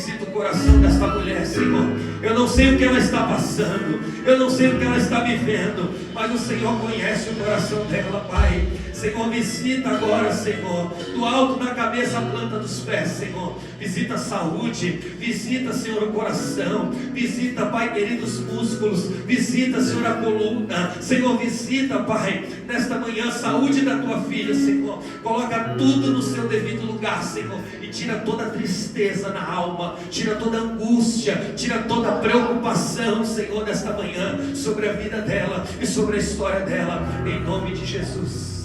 S1: visita o coração desta mulher, Senhor. Eu não sei o que ela está passando, eu não sei o que ela está vivendo, mas o Senhor conhece o coração dela, Pai. Senhor, visita agora, Senhor, do alto da cabeça à planta dos pés, Senhor. Visita a saúde, visita, Senhor, o coração, visita, Pai querido, os músculos, visita, Senhor, a coluna, Senhor, visita, Pai, nesta manhã, a saúde da tua filha, Senhor. Coloca tudo no seu devido lugar, Senhor, e tira toda a tristeza na alma, tira toda a angústia, tira toda a preocupação, Senhor, nesta manhã, sobre a vida dela e sobre a história dela, em nome de Jesus.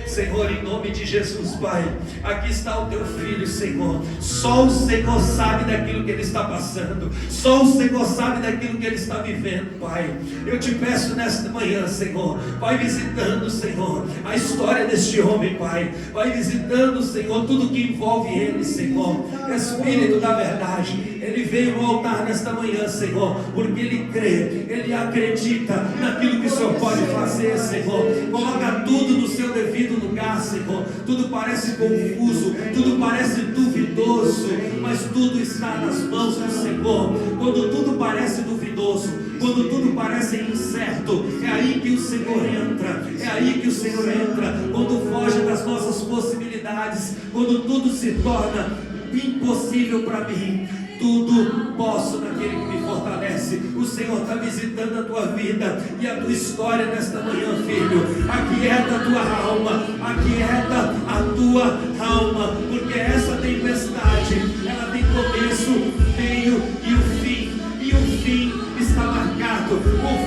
S1: Senhor, em nome de Jesus, Pai, aqui está o teu filho, Senhor. Só o Senhor sabe daquilo que ele está passando, só o Senhor sabe daquilo que ele está vivendo, Pai. Eu te peço nesta manhã, Senhor, vai visitando, Senhor, a história deste homem, Pai. Vai visitando, Senhor, tudo que envolve ele, Senhor. Espírito da verdade, ele veio no altar nesta manhã, Senhor, porque ele crê, ele acredita naquilo que o Senhor pode fazer, Senhor. Coloca tudo no seu devido lugar, Senhor. Tudo parece confuso, tudo parece duvidoso, mas tudo está nas mãos do Senhor. Quando tudo parece duvidoso, quando tudo parece incerto, é aí que o Senhor entra, é aí que o Senhor entra. Quando foge das nossas possibilidades, quando tudo se torna impossível para mim, tudo posso naquele que me fortalece. O Senhor está visitando a tua vida e a tua história nesta manhã, filho. Aquieta a tua alma, aquieta a tua alma, porque essa tempestade, ela tem começo, meio e o fim. E o fim está marcado, o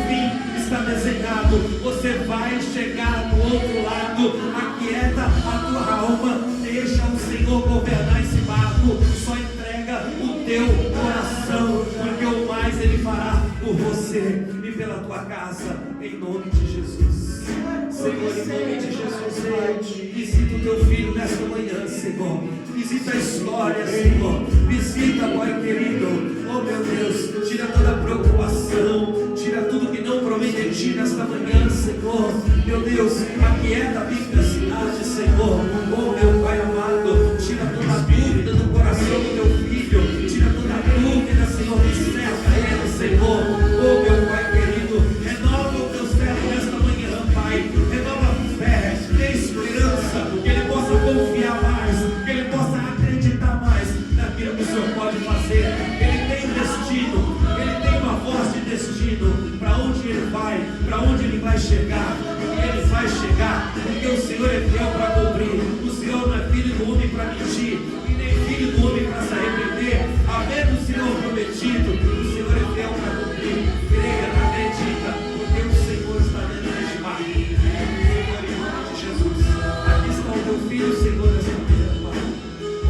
S1: fim está desenhado. Você vai chegar do outro lado. Aquieta a tua alma, deixa o Senhor governar esse barco. Só entrega o teu coração, porque o mais Ele fará por você e pela tua casa, em nome de Jesus. Senhor, em nome de Jesus, Pai, visita o teu filho nesta manhã, Senhor. Visita a história, Senhor. Visita, Pai querido. Oh meu Deus, tira toda a preocupação, tira tudo que não provém de ti nesta manhã, Senhor. Meu Deus, aquieta a tempestade, Senhor. Oh meu Pai amado, tira toda a dúvida do coração do teu filho, tira toda a dúvida, Senhor, que cerca ele, Senhor. Oh meu Pai querido, renova o teu servo nesta manhã, Pai. Renova a fé, dê esperança, que ele possa confiar mais, que ele possa acreditar mais naquilo que o Senhor pode fazer. Ele tem destino, ele tem uma voz de destino, para onde ele vai chegar, e ele vai chegar, porque o Senhor é fiel para cumprir. O Senhor não é filho do homem para mentir, e nem filho do homem para se arrepender. Havendo o Senhor prometido, o Senhor é fiel para cumprir. Creia, acredita, porque o Senhor está dentro deste barco. Senhor, em nome de Jesus, aqui está o teu filho, Senhor, nessa manhã, Pai.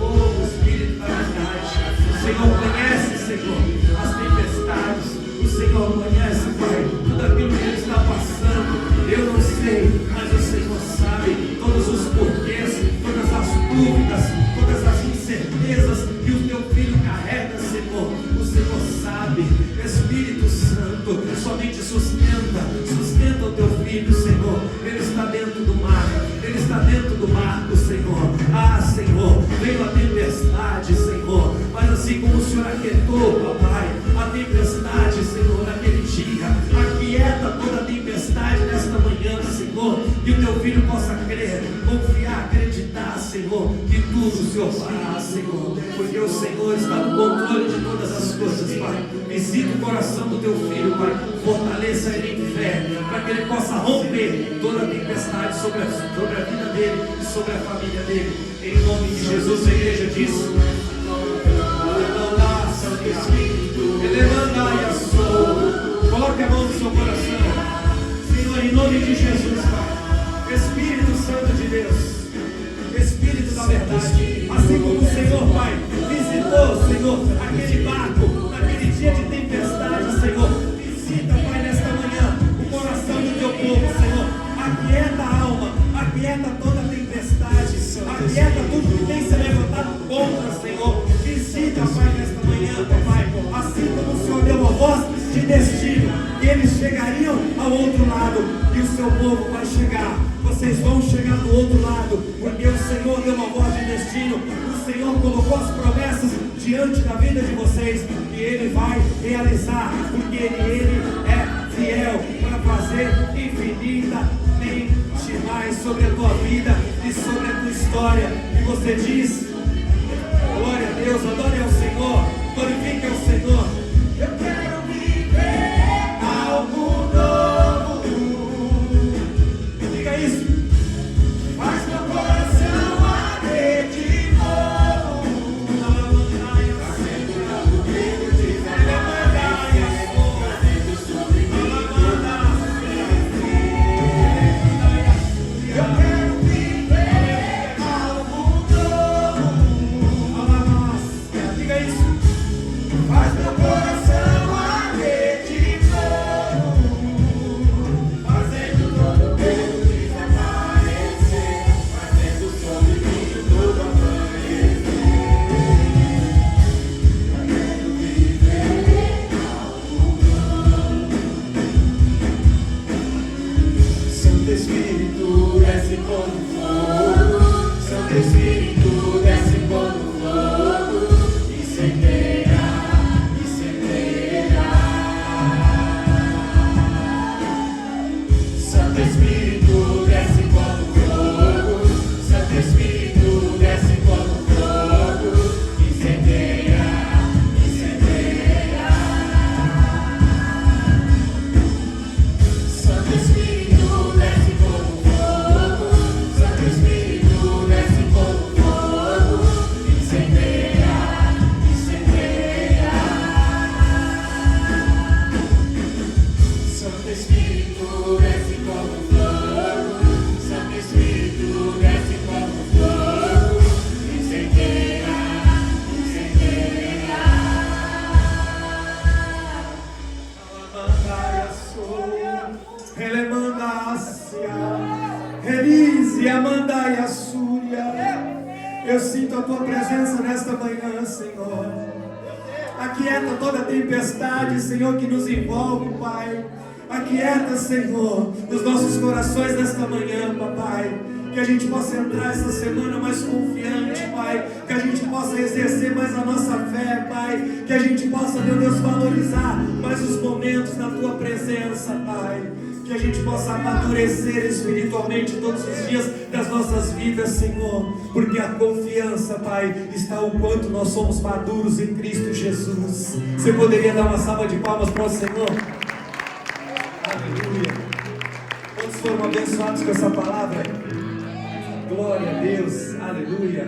S1: Oh, Espírito da verdade, o Senhor conhece, Senhor, as tempestades. O Senhor conhece, Pai, tudo aquilo que ele está passando. Eu não sei, mas o Senhor sabe todos os porquês, todas as dúvidas, todas as incertezas que o teu filho carrega, Senhor. O Senhor sabe. Espírito Santo, somente sustenta o teu filho, Senhor. Ele está dentro do mar, ele está dentro do barco, Senhor. Ah, Senhor, veio a tempestade, Senhor, mas assim como o Senhor aquietou, papai, a tempestade, Senhor, naquele dia, aquieta toda a tempestade nesta manhã, Senhor, que o teu filho possa crer, confiar, acreditar, Senhor, que tudo o Senhor fará, Senhor, porque o Senhor está no controle de todas as coisas, Pai. Visita o coração do teu filho, Pai, fortaleça ele em fé, para que ele possa romper toda a tempestade sobre a vida dele e sobre a família dele, em nome de Jesus. A igreja diz: coloque a mão no seu coração, Senhor, em nome de Jesus, Pai. Espírito Santo de Deus, Espírito da verdade, assim como o Senhor, Pai, visitou, Senhor, aquele barco, naquele dia de tempestade, Senhor, visita, Pai, nesta manhã, o coração do teu povo, Senhor. Aquieta a alma, aquieta toda a tempestade, aquieta tudo que tem se levantado contra, Senhor. Visita, Pai, nesta manhã, Pai, assim como o Senhor deu uma voz de destino, que eles chegariam ao outro lado, e o seu povo vai chegar. Vocês vão chegar do outro lado, porque o Senhor deu uma voz de destino, o Senhor colocou as promessas diante da vida de vocês, e Ele vai realizar, porque Ele é fiel para fazer infinitamente mais sobre a tua vida e sobre a tua história. E você diz: glória a Deus, adore ao Senhor, glorifique ao Senhor. Eu quero viver algo novo. Diga isso. Faz meu coração arder de novo. Fazendo algo vivo de trazendo sobre mim toda a eu quero viver algo novo. Diga isso. Faz meu coração arder de novo, fazendo todo o peso desaparecer, fazendo sobre mim tudo amanhecer. Eu quero viver algo novo. Santo Espírito desce como fogo, Santo Espírito desce como fogo, incendeia. Santo Espírito desce como fogo, Santo Espírito desce como fogo, incendeia, incendeia. Santo Espírito desce como fogo, Santo Espírito desce como fogo, incendeia, incendeia. Santo Espírito desce como fogo, Santo Espírito desce como fogo, incendeia, incendeia. Alamandaia sou, elemandácia, Elise, amandaia súria. Eu sinto a tua presença nesta manhã, Senhor. Aquieta toda a tempestade, Senhor, que nos envolve, Pai. Aquieta, Senhor, os nossos corações nesta manhã, Papai. Que a gente possa entrar essa semana mais confiante, Pai. Que a gente possa exercer mais a nossa fé, Pai. Que a gente possa, meu Deus, valorizar mais os momentos na Tua presença, Pai. Que a gente possa amadurecer espiritualmente todos os dias das nossas vidas, Senhor. Porque a confiança, Pai, está o quanto nós somos maduros em Cristo Jesus. Você poderia dar uma salva de palmas para o Senhor? Aleluia. Quantos foram abençoados com essa palavra? Glória a Deus. Aleluia.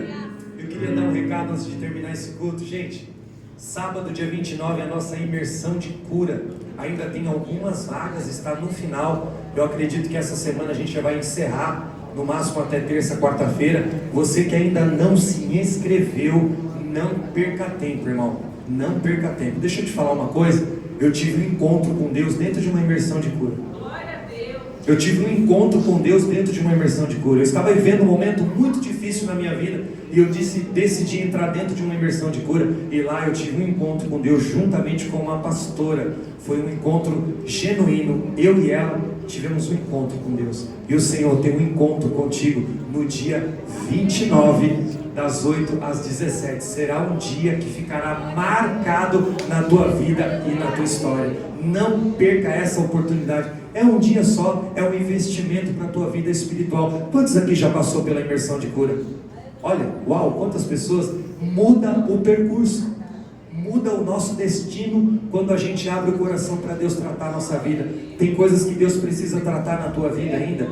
S1: Eu queria dar um recado antes de terminar esse culto. Gente, sábado, dia 29, é a nossa imersão de cura. Ainda tem algumas vagas, está no final. Eu acredito que essa semana a gente já vai encerrar, no máximo até terça, quarta-feira. Você que ainda não se inscreveu, não perca tempo, irmão. Não perca tempo. Deixa eu te falar uma coisa. Eu tive um encontro com Deus dentro de uma imersão de cura.
S2: Glória a Deus.
S1: Eu tive um encontro com Deus dentro de uma imersão de cura. Eu estava vivendo um momento muito difícil na minha vida e eu decidi entrar dentro de uma imersão de cura. E lá eu tive um encontro com Deus juntamente com uma pastora. Foi um encontro genuíno. Eu e ela tivemos um encontro com Deus. E o Senhor tem um encontro contigo no dia 29, das 8 às 17. Será um dia que ficará marcado na tua vida e na tua história. Não perca essa oportunidade. É um dia só, é um investimento para a tua vida espiritual. Quantos aqui já passou pela imersão de cura? Olha, uau, quantas pessoas. Muda o percurso, muda o nosso destino quando a gente abre o coração para Deus tratar a nossa vida. Tem coisas que Deus precisa tratar na tua vida ainda.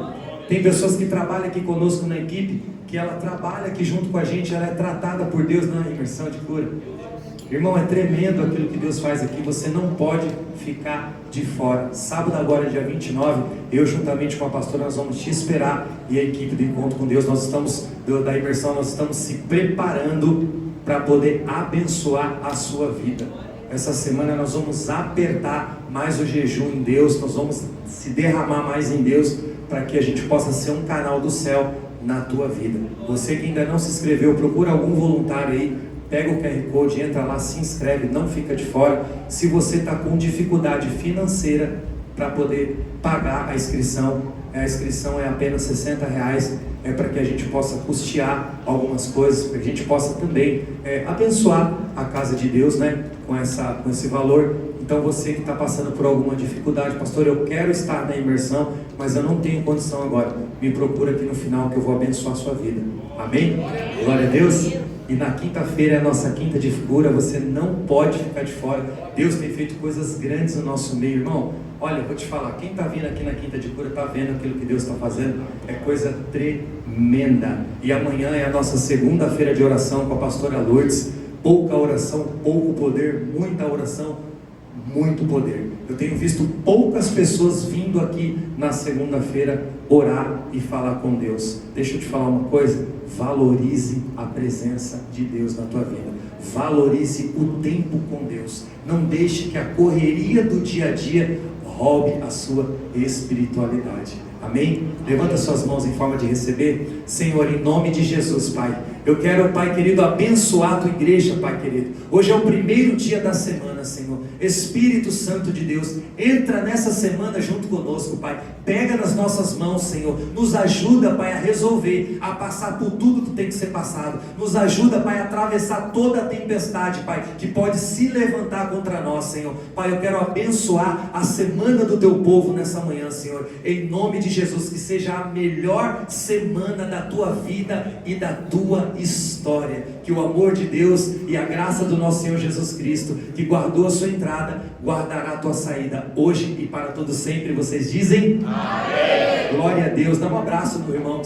S1: Tem pessoas que trabalham aqui conosco na equipe, que ela trabalha aqui junto com a gente, ela é tratada por Deus na imersão de cura. Irmão, é tremendo aquilo que Deus faz aqui, você não pode ficar de fora. Sábado agora, dia 29, eu juntamente com a pastora, nós vamos te esperar, e a equipe do Encontro com Deus, nós estamos, da imersão, nós estamos se preparando para poder abençoar a sua vida. Essa semana nós vamos apertar mais o jejum em Deus, nós vamos se derramar mais em Deus, para que a gente possa ser um canal do céu na tua vida. Você que ainda não se inscreveu, procura algum voluntário aí, pega o QR Code, entra lá, se inscreve, não fica de fora. Se você está com dificuldade financeira para poder pagar a inscrição é apenas R$60. é para que a gente possa custear algumas coisas, para que a gente possa também abençoar a casa de Deus, né? Com esse valor. Então você que está passando por alguma dificuldade, pastor, eu quero estar na imersão, mas eu não tenho condição agora, me procura aqui no final que eu vou abençoar a sua vida. Amém? Glória a Deus. E na quinta-feira é a nossa quinta de figura, você não pode ficar de fora. Deus tem feito coisas grandes no nosso meio, irmão. Olha, eu vou te falar, quem está vindo aqui na quinta de cura está vendo aquilo que Deus está fazendo, é coisa tremenda. E amanhã é a nossa segunda-feira de oração com a pastora Lourdes. Pouca oração, pouco poder, muita oração, muito poder. Eu tenho visto poucas pessoas vindo aqui na segunda-feira orar e falar com Deus. Deixa eu te falar uma coisa, valorize a presença de Deus na tua vida, valorize o tempo com Deus, não deixe que a correria do dia a dia roube a sua espiritualidade. Amém? Levanta suas mãos em forma de receber. Senhor, em nome de Jesus, Pai, eu quero, Pai querido, abençoar a tua igreja, Pai querido. Hoje é o primeiro dia da semana, Senhor. Espírito Santo de Deus, entra nessa semana junto conosco, Pai. Pega nas nossas mãos, Senhor. Nos ajuda, Pai, a resolver, a passar por tudo que tem que ser passado. Nos ajuda, Pai, a atravessar toda a tempestade, Pai, que pode se levantar contra nós, Senhor. Pai, eu quero abençoar a semana do teu povo nessa manhã, Senhor. Em nome de Jesus, que seja a melhor semana da tua vida e da tua história. Que o amor de Deus e a graça do nosso Senhor Jesus Cristo, que guardou a sua entrada, guardará a tua saída hoje e para todo sempre. Vocês dizem? Amém. Glória a Deus. Dá um abraço no irmão.